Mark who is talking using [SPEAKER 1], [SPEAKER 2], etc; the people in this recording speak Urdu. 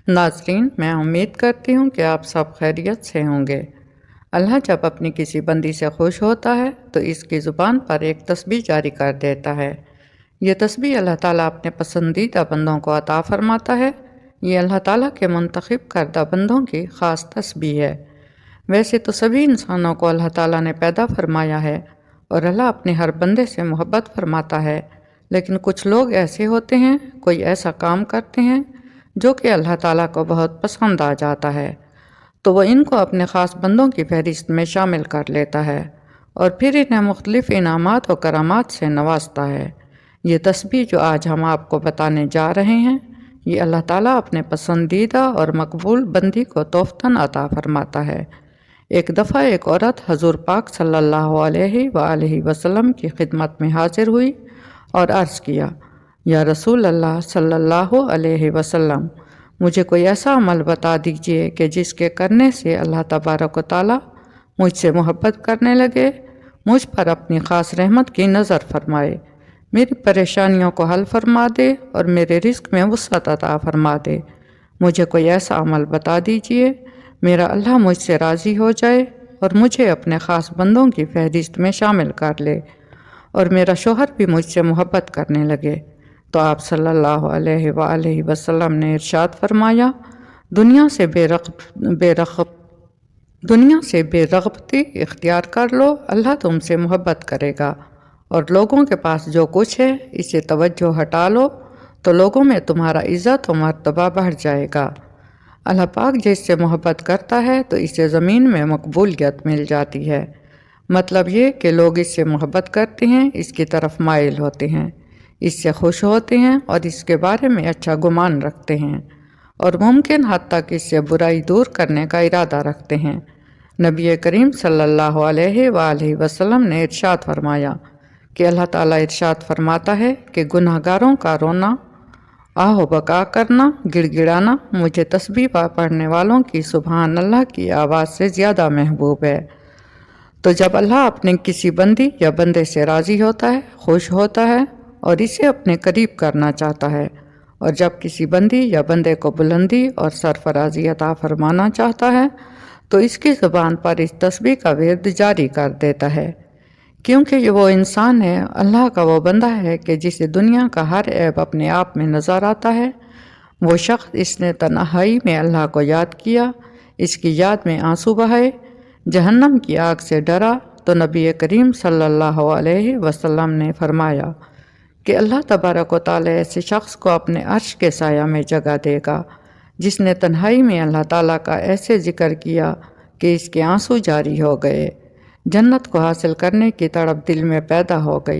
[SPEAKER 1] ناظرین، میں امید کرتی ہوں کہ آپ سب خیریت سے ہوں گے۔ اللہ جب اپنی کسی بندی سے خوش ہوتا ہے تو اس کی زبان پر ایک تسبیح جاری کر دیتا ہے۔ یہ تسبیح اللہ تعالیٰ اپنے پسندیدہ بندوں کو عطا فرماتا ہے۔ یہ اللہ تعالیٰ کے منتخب کردہ بندوں کی خاص تسبیح ہے۔ ویسے تو سبھی انسانوں کو اللہ تعالیٰ نے پیدا فرمایا ہے اور اللہ اپنے ہر بندے سے محبت فرماتا ہے، لیکن کچھ لوگ ایسے ہوتے ہیں، کوئی ایسا کام کرتے ہیں جو کہ اللہ تعالیٰ کو بہت پسند آ جاتا ہے، تو وہ ان کو اپنے خاص بندوں کی فہرست میں شامل کر لیتا ہے اور پھر انہیں مختلف انعامات و کرامات سے نوازتا ہے۔ یہ تسبیح جو آج ہم آپ کو بتانے جا رہے ہیں، یہ اللہ تعالیٰ اپنے پسندیدہ اور مقبول بندی کو تحفتاً عطا فرماتا ہے۔ ایک دفعہ ایک عورت حضور پاک صلی اللہ علیہ وآلہ وسلم کی خدمت میں حاضر ہوئی اور عرض کیا، یا رسول اللہ صلی اللہ علیہ وسلم، مجھے کوئی ایسا عمل بتا دیجئے کہ جس کے کرنے سے اللہ تبارک و تعالیٰ مجھ سے محبت کرنے لگے، مجھ پر اپنی خاص رحمت کی نظر فرمائے، میری پریشانیوں کو حل فرما دے اور میرے رزق میں وسعت عطا فرما دے۔ مجھے کوئی ایسا عمل بتا دیجئے میرا اللہ مجھ سے راضی ہو جائے اور مجھے اپنے خاص بندوں کی فہرست میں شامل کر لے اور میرا شوہر بھی مجھ سے محبت کرنے لگے۔ تو آپ صلی اللہ علیہ وآلہ وسلم نے ارشاد فرمایا، دنیا سے بے رغبتی اختیار کر لو، اللہ تم سے محبت کرے گا، اور لوگوں کے پاس جو کچھ ہے اسے توجہ ہٹا لو تو لوگوں میں تمہارا عزت و مرتبہ بڑھ جائے گا۔ اللہ پاک جس سے محبت کرتا ہے تو اسے زمین میں مقبولیت مل جاتی ہے۔ مطلب یہ کہ لوگ اس سے محبت کرتے ہیں، اس کی طرف مائل ہوتے ہیں، اس سے خوش ہوتے ہیں اور اس کے بارے میں اچھا گمان رکھتے ہیں اور ممکن حد تک اس سے برائی دور کرنے کا ارادہ رکھتے ہیں۔ نبی کریم صلی اللہ علیہ وآلہ وسلم نے ارشاد فرمایا کہ اللہ تعالیٰ ارشاد فرماتا ہے کہ گناہ گاروں کا رونا، آہ و بکا کرنا، گڑ گڑانا مجھے تسبیح پڑھنے والوں کی سبحان اللہ کی آواز سے زیادہ محبوب ہے۔ تو جب اللہ اپنے کسی بندی یا بندے سے راضی ہوتا ہے، خوش ہوتا ہے اور اسے اپنے قریب کرنا چاہتا ہے، اور جب کسی بندی یا بندے کو بلندی اور سرفرازی عطا فرمانا چاہتا ہے تو اس کی زبان پر اس تسبیح کا ورد جاری کر دیتا ہے، کیونکہ یہ وہ انسان ہے، اللہ کا وہ بندہ ہے کہ جسے دنیا کا ہر عیب اپنے آپ میں نظر آتا ہے۔ وہ شخص اس نے تنہائی میں اللہ کو یاد کیا، اس کی یاد میں آنسو بہائے، جہنم کی آگ سے ڈرا، تو نبی کریم صلی اللہ علیہ وسلم نے فرمایا کہ اللہ تبارک و تعالیٰ ایسے شخص کو اپنے عرش کے سایہ میں جگہ دے گا جس نے تنہائی میں اللہ تعالیٰ کا ایسے ذکر کیا کہ اس کے آنسو جاری ہو گئے، جنت کو حاصل کرنے کی تڑپ دل میں پیدا ہو گئی۔